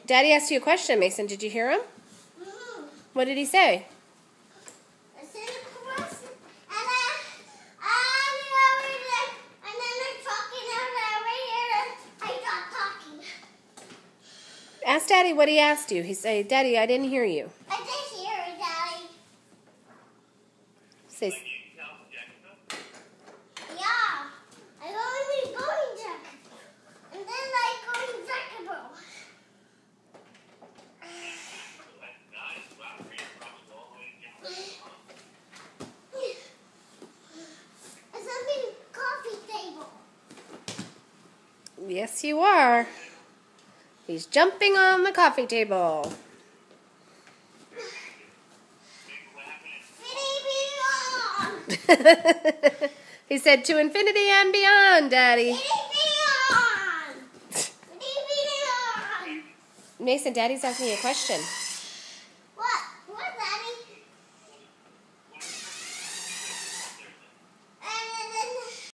Daddy asked you a question, Mason. Did you hear him? Mm-hmm. What did he say? I said a question, and then they're talking out right here, and I stopped talking. Ask Daddy what he asked you. He said, Daddy, I didn't hear you. I did hear it, Daddy. Say, Yeah. I only been going Jack. And then I going Jackable. It's a big coffee table. yes, you are. He's jumping on the coffee table. He said, to infinity and beyond, Daddy. Mason, Daddy's asking you a question.